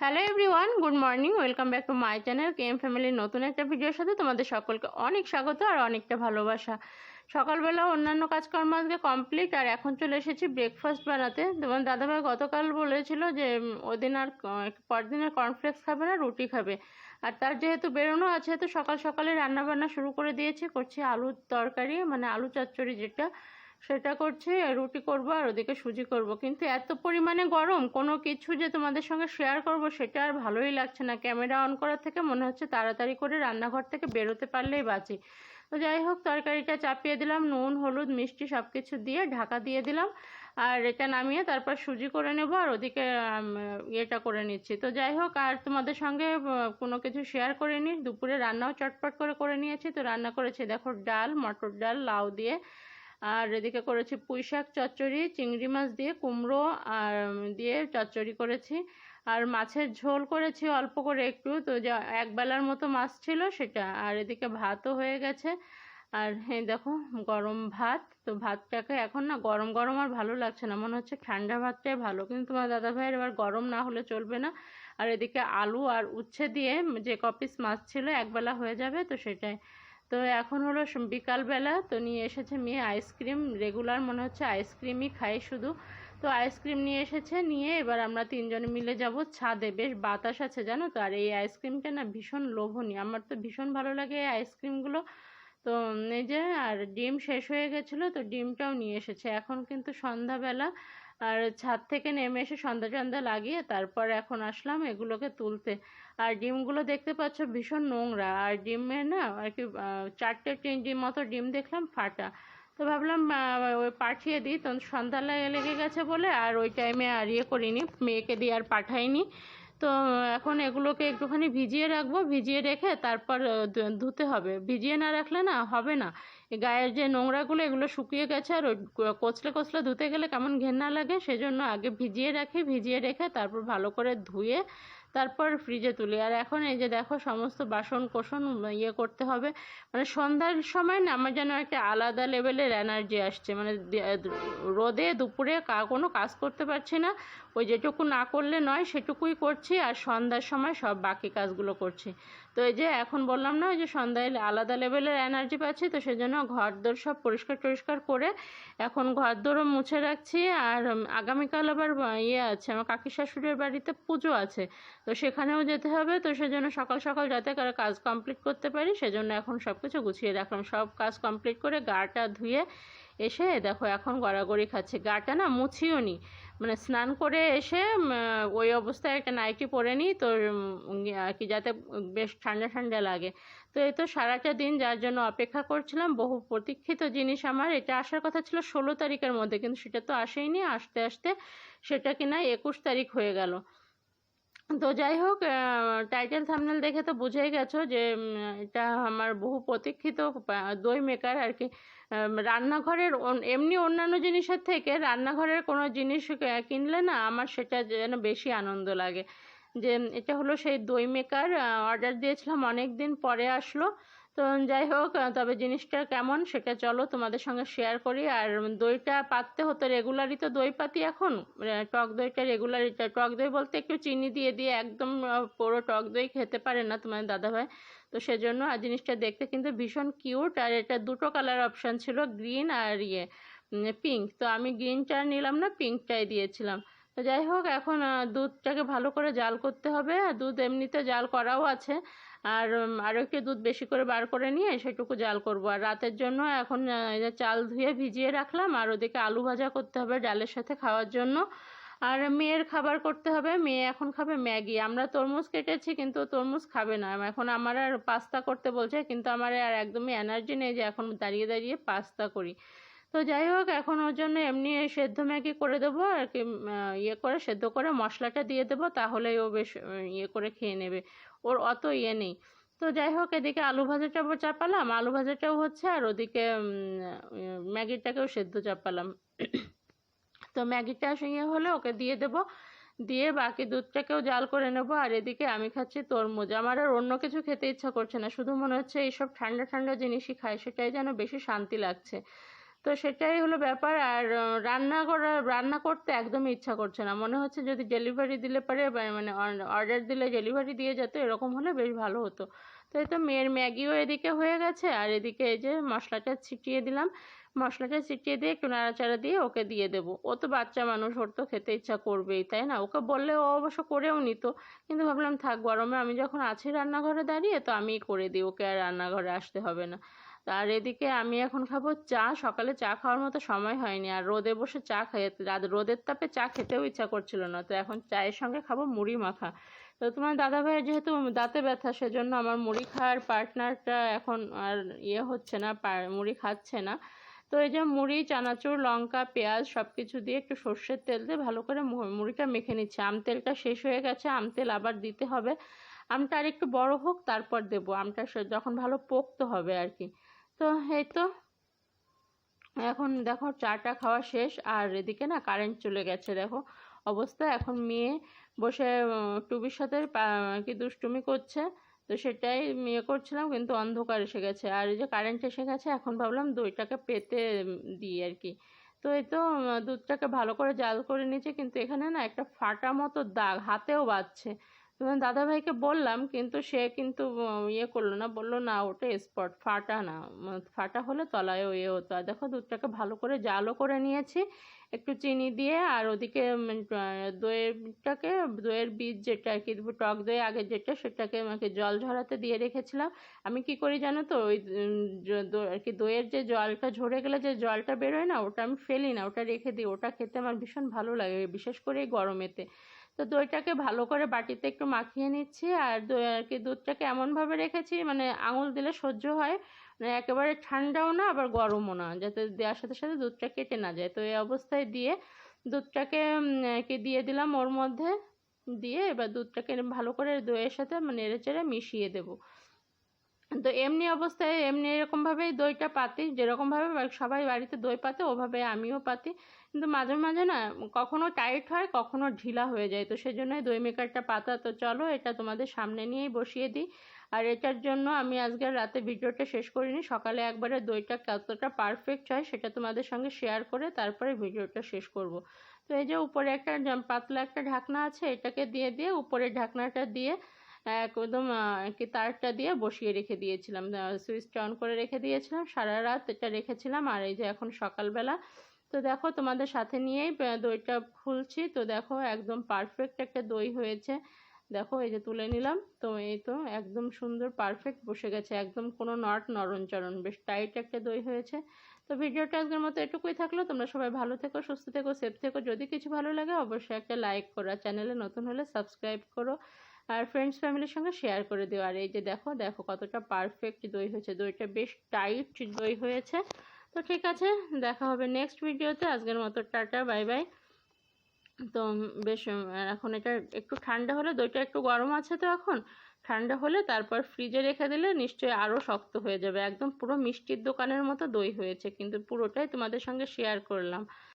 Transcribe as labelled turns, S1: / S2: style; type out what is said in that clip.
S1: Hello everyone, good morning. Welcome back to my channel KM ফ্যামিলির নতুন একটা ভিডিওর সাথে তোমাদের সকলকে অনেক স্বাগত আর অনেকটা ভালোবাসা। সকালবেলা অন্যান্য কাজকর্ম আজকে কমপ্লিট আর এখন চলে এসেছি ব্রেকফাস্ট বানাতে। তোমার দাদাভাই গতকাল বলেছিল যে ওদিন আর পরদিনের কর্নফ্লেক্স খাবে না, রুটি খাবে। আর তার যেহেতু বেরোনো আছে তো সকাল সকালে রান্নাবান্না শুরু করে দিয়েছি। করছি আলুর তরকারি, মানে আলু চচ্চড়ি যেটা, সেটা করছি। রুটি করব আর ওদিকে সুজি করব। কিন্তু এত পরিমাণে গরম, কোনো কিছু যে তোমাদের সঙ্গে শেয়ার করব সেটা আর ভালোই লাগছে না। ক্যামেরা অন করার থেকে মনে হচ্ছে তাড়াতাড়ি করে রান্নাঘর থেকে বেরোতে পারলেই বাঁচি। তো যাই হোক, তরকারিটা চাপিয়ে দিলাম, নুন হলুদ মিষ্টি সব কিছু দিয়ে ঢাকা দিয়ে দিলাম। আর এটা নামিয়ে তারপর সুজি করে নেব আর ওদিকে ইয়েটা করে নিচ্ছি। তো যাই হোক, আর তোমাদের সঙ্গে কোনো কিছু শেয়ার করে নিই। দুপুরে রান্নাও চটপট করে নিয়েছি। তো রান্না করেছি দেখো, ডাল, মটর ডাল, লাউ দিয়ে। আর এদিকে করেছি পুঁই শাক চচ্চড়ি, চিংড়ি মাছ দিয়ে, কুমড়ো আর দিয়ে চচ্চড়ি করেছি। আর মাছের ঝোল করেছি অল্প করে একটু, তো যা একবেলার মতো মাছ ছিল সেটা। আর এদিকে ভাতও হয়ে গেছে। আর এই দেখো গরম ভাত। তো ভাতটাকে এখন না গরম গরম আর ভালো লাগছে না, মনে হচ্ছে ঠান্ডা ভাতটাই ভালো। কিন্তু তোমার দাদা ভাইয়ের এবার গরম না হলে চলবে না। আর এদিকে আলু আর উচ্ছে দিয়ে যে কপিস মাছ ছিল একবেলা হয়ে যাবে, তো সেটাই। তো এখন হলো বিকালবেলা, তো নিয়ে এসেছে মেয়ে আইসক্রিম। রেগুলার মনে হচ্ছে আইসক্রিমই খাই শুধু। তো আইসক্রিম নিয়ে এসেছে, নিয়ে এবার আমরা তিনজনে মিলে যাব ছাদে। বেশ বাতাস আছে জানো তো। আর এই আইসক্রিমটা না ভীষণ লোভনীয়, আমার তো ভীষণ ভালো লাগে এই আইসক্রিমগুলো। তো এই যে, আর ডিম শেষ হয়ে গেছিলো তো ডিমটাও নিয়ে এসেছে। এখন কিন্তু সন্ধ্যাবেলা, আর ছাদ থেকে নেমে এসে সন্ধ্যা টন্ধা লাগিয়ে তারপর এখন আসলাম এগুলোকে তুলতে। আর ডিমগুলো দেখতে পাচ্ছ ভীষণ নোংরা। আর ডিমের না আর কি চারটে ডিম মতো ডিম দেখলাম ফাটা। তো ভাবলাম ওই পাঠিয়ে দিই। তো সন্ধ্যা লেগে গেছে বলে আর ওই টাইমে আর ইয়ে করিনি, মেয়েকে দিয়ে আর পাঠাইনি। তো এখন এগুলোকে একটুখানি ভিজিয়ে রাখবো, ভিজিয়ে রেখে তারপর ধুতে হবে। ভিজিয়ে না রাখলে না হবে না। গায়ের যে নোংরাগুলো এগুলো শুকিয়ে গেছে, আর কচলে কচলে ধুতে গেলে কেমন ঘেন্না লাগে, সেজন্য আগে ভিজিয়ে রাখি। ভিজিয়ে রেখে তারপর ভালো করে ধুয়ে তারপর ফ্রিজে তুলি। আর এখন এই যে দেখো সমস্ত বাসন কোসন ইয়ে করতে হবে। মানে সন্ধ্যার সময় না আমার যেন একটা আলাদা লেভেলের এনার্জি আসছে। মানে রোদে দুপুরে কোনো কাজ করতে পারছি না। ওই যেটুকু না করলে নয় সেটুকুই করছি, আর সন্ধ্যার সময় সব বাকি কাজগুলো করছি। তো এই যে এখন বললাম না, ওই যে সন্ধ্যায় আলাদা লেভেলের এনার্জি পাচ্ছি, তো সেজন্য ঘরদোর সব পরিষ্কার টরিষ্কার করে এখন ঘরদোরও মুছে রাখছি। আর আগামীকাল আবার ইয়ে আছে, আমার কাকি শাশুড়ির বাড়িতে পুজো আছে, তো সেখানেও যেতে হবে। তো সেজন্য সকাল সকাল যাতে কাজ কমপ্লিট করতে পারি সেজন্য এখন সব কিছু গুছিয়ে রাখলাম। সব কাজ কমপ্লিট করে গাটা ধুয়ে এসে দেখো এখন গড়াগড়ি খাচ্ছে। গাটা না মুছিও নি, মানে স্নান করে এসে ওই অবস্থায় একটা নাইটি পরে নিই, তো আর কি যাতে বেশ ঠান্ডা ঠান্ডা লাগে। তো এই তো সারাটা দিন যার জন্য অপেক্ষা করছিলাম, বহু প্রতীক্ষিত জিনিস আমার। এটা আসার কথা ছিল 16 তারিখের মধ্যে, কিন্তু সেটা তো আসেইনি। আসতে আসতে সেটা কিনা 21 তারিখ হয়ে গেল। তো যাই হোক, টাইটেল থাম্বনেল দেখে তো বুঝেই গেছো যে এটা আমার বহু প্রতীক্ষিত দই মেকার আর কি। রান্নাঘরের এমনি অন্যান্য জিনিসের থেকে রান্নাঘরের কোনো জিনিস কিনলে না আমার সেটা যেন বেশি আনন্দ লাগে। যে এটা হলো সেই দই মেকার। অর্ডার দিয়েছিলাম, অনেক দিন পরে আসলো। তো যাই হোক, তবে জিনিসটা কেমন সেটা চলো তোমাদের সঙ্গে শেয়ার করি। আর দইটা পাততে হতো রেগুলারই, তো দই পাতি এখন। টক দইটা রেগুলারই, টক দই বলতে একটু চিনি দিয়ে দিয়ে, একদম পুরো টক দই খেতে পারে না তোমার দাদাভাই। তো সেজন্য আর জিনিসটা দেখতে কিন্তু ভীষণ কিউট। আর এটা দুটো কালার অপশান ছিল, গ্রিন আর ইয়ে পিঙ্ক। তো আমি গ্রিনটা নিলাম না, পিঙ্কটাই দিয়েছিলাম। তো যাই হোক, এখন দুধটাকে ভালো করে জাল করতে হবে। দুধ এমনিতে জাল করাও আছে, আর আরও একটু দুধ বেশি করে বার করে নিয়ে সেটুকু জাল করব। আর রাতের জন্য এখন চাল ধুয়ে ভিজিয়ে রাখলাম। আর ওদিকে আলু ভাজা করতে হবে ডালের সাথে খাওয়ার জন্য। আর মেয়ের খাবার করতে হবে। মেয়ে এখন খাবে ম্যাগি। আমরা তরমুজ কেটেছি, কিন্তু তরমুজ খাবে না। এখন আমার আর পাস্তা করতে বলছে, কিন্তু আমার আর একদমই এনার্জি নেই যে এখন দাঁড়িয়ে দাঁড়িয়ে পাস্তা করি। তো যাই হোক, এখন ওর জন্য এমনি সেদ্ধ ম্যাগি করে দেবো আর কি। ইয়ে করে সেদ্ধ করে মশলাটা দিয়ে দেবো, তাহলেই ও বেশ ইয়ে করে খেয়ে নেবে। ওর অত ইয়ে নেই। তো যাই হোক, এদিকে আলু ভাজাটা চাপালাম, আলু ভাজাটাও হচ্ছে, আর ওদিকে ম্যাগিটাকেও সেদ্ধ চাপালাম। তো ম্যাগিটা ইয়ে হলে ওকে দিয়ে দেবো, দিয়ে বাকি দুধটাকেও জাল করে নেবো। আর এদিকে আমি খাচ্ছি তরমুজ। আমার আর অন্য কিছু খেতে ইচ্ছা করছে না, শুধু মনে হচ্ছে এইসব ঠান্ডা ঠান্ডা জিনিসই খাই, সেটাই যেন বেশি শান্তি লাগছে। তো সেটাই হলো ব্যাপার। আর রান্না করতে একদমই ইচ্ছা করছে না, মনে হচ্ছে যদি ডেলিভারি দিলে পারে মানে অর্ডার দিলে ডেলিভারি দিয়ে যেত, এরকম হলে বেশ ভালো হতো। তো এই তো মেয়ের ম্যাগিও এদিকে হয়ে গেছে, আর এদিকে এই যে মশলাটা ছিটিয়ে দিলাম, মশলাটা ছিটিয়ে দিয়ে একটু নাড়াচাড়া দিয়ে ওকে দিয়ে দেবো। ও তো বাচ্চা মানুষ, ওর তো খেতে ইচ্ছা করবেই, তাই না? ওকে বললে ও অবশ্য করেও নিত, কিন্তু ভাবলাম থাক, গরমে আমি যখন আছি রান্নাঘরে দাঁড়িয়ে, তো আমিই করে দিই, ওকে আর রান্নাঘরে আসতে হবে না। আর এদিকে আমি এখন খাবো চা। সকালে চা খাওয়ার মতো সময় হয়নি, আর রোদে বসে চা রোদের তাপে চা খেতেও ইচ্ছা করছিল না, তো এখন চায়ের সঙ্গে খাবো মুড়ি মাখা। তো তোমার দাদা ভাইয়ের যেহেতু দাঁতে ব্যথা, সেজন্য আমার মুড়ি খাওয়ার পার্টনারটা এখন আর হচ্ছে না, মুড়ি খাচ্ছে না। তো এই যে মুড়ি, চানাচুর, লঙ্কা, পেঁয়াজ সব কিছু দিয়ে একটু সর্ষের তেল দিয়ে ভালো করে মুড়িটা মেখে নিচ্ছে। আম তেলটা শেষ হয়ে গেছে, আম তেল আবার দিতে হবে। আমটা আর একটু বড় হোক তারপর দেবো, আমটা যখন ভালো পোক্ত হবে আর কি। তো এই তো এখন দেখো চাটা খাওয়া শেষ, আর এদিকে না কারেন্ট চলে গেছে, দেখো অবস্থা। এখন মেয়ে বসে টুবির সাথে কি দুষ্টুমি করছে, তো সেটাই মেয়ে করছিলাম, কিন্তু অন্ধকার এসে গেছে, আর এই যে কারেন্ট এসে গেছে। এখন ভাবলাম দইটাকে পেতে দিই আর কি। তো এই তো দুধটাকে ভালো করে জাল করে নিয়েছে, কিন্তু এখানে না একটা ফাটা মতো দাগ, হাতেও বাজছে। তোমার দাদাভাইকে বললাম, কিন্তু সে কিন্তু করলো না, বললো না ওটা স্পট, ফাটা না, ফাটা হলে তলায়ও হতো। আর দেখো দুধটাকে ভালো করে জালও করে নিয়েছি একটু চিনি দিয়ে। আর ওদিকে দইয়ের বীজ যেটা আর কি, টক দই আগে যেটা, সেটাকে আমাকে জল ঝরাতে দিয়ে রেখেছিলাম। আমি কি করি জানো তো, ওই আর কি দইয়ের যে জলটা ঝরে গেলে যে জলটা বেরোয় না, ওটা আমি ফেলি না, ওটা রেখে দিই। ওটা খেতে আমার ভীষণ ভালো লাগে, বিশেষ করে এই গরমেতে। তো দইটাকে ভালো করে বাটিতে একটু মাখিয়ে নিচ্ছি, আর দই আর কি দুধটাকে এমনভাবে রেখেছি মানে আঙুল দিলে সহ্য হয়, মানে একেবারে ঠান্ডাও না আবার গরমও না, যাতে দেওয়ার সাথে সাথে দুধটা কেটে না যায়। তো এই অবস্থায় দিয়ে দুধটাকে আর কি দিয়ে দিলাম ওর মধ্যে, দিয়ে এবার দুধটাকে ভালো করে দইয়ের সাথে মানে নেড়েচেড়ে মিশিয়ে দেবো। তো এমনি অবস্থায় এমনি এরকমভাবেই দইটা পাতি, যেরকমভাবে সবাই বাড়িতে দই পাতে ওভাবে আমিও পাতি, কিন্তু মাঝে মাঝে না কখনো টাইট হয় কখনো ঢিলা হয়ে যায়, তো সেজন্যই দই মেকারটা পাতা। তো চলো এটা তোমাদের সামনে নিয়েই বসিয়ে দিই। আর এটার জন্য আমি আজকে রাতে ভিডিওটা শেষ করিনি, সকালে একবারে দইটা কতটা পারফেক্ট হয় সেটা তোমাদের সঙ্গে শেয়ার করে তারপরে ভিডিওটা শেষ করব। তো এই যে উপরে একটা পাতলা একটা ঢাকনা আছে, এটাকে দিয়ে দিয়ে উপরের ঢাকনাটা দিয়ে একদম কি তারটা দিয়ে বসিয়ে রেখে দিয়েছিলাম, সুইচটা অন করে রেখে দিয়েছিলাম, সারা রাত এটা রেখেছিলাম। আর এই যে এখন সকালবেলা, তো দেখো তোমাদের সাথে নিয়েই দইটা খুলছি। তো দেখো একদম পারফেক্ট একটা দই হয়েছে, দেখো এই যে তুলে নিলাম। তো এই তো একদম সুন্দর পারফেক্ট বসে গেছে, একদম কোনো নড়নচড়ন, বেশ টাইট একটা দই হয়েছে। তো ভিডিওটা আজকের মতো এটুকুই থাকলো। তোমরা সবাই ভালো থেকো, সুস্থ থেকো, সেফ থেকো। যদি কিছু ভালো লাগে অবশ্যই একটা লাইক করো, আর চ্যানেলে নতুন হলে সাবস্ক্রাইব করো, আর ফ্রেন্ডস ফ্যামিলির সঙ্গে শেয়ার করে দিও। আর এই যে দেখো দেখো কতটা পারফেক্ট দই হয়েছে, দইটা বেশ টাইট দই হয়েছে। তো ঠিক আছে, দেখা হবে নেক্সট ভিডিওতে। আজকের মতো টাটা, বাই বাই। তো বেশ এখন এটা একটু ঠান্ডা হলে, দইটা একটু গরম আছে তো এখন, ঠান্ডা হলে তারপর ফ্রিজে রেখে দিলে নিশ্চয়ই আরও শক্ত হয়ে যাবে। একদম পুরো মিষ্টির দোকানের মতো দই হয়েছে, কিন্তু পুরোটাই তোমাদের সঙ্গে শেয়ার করলাম।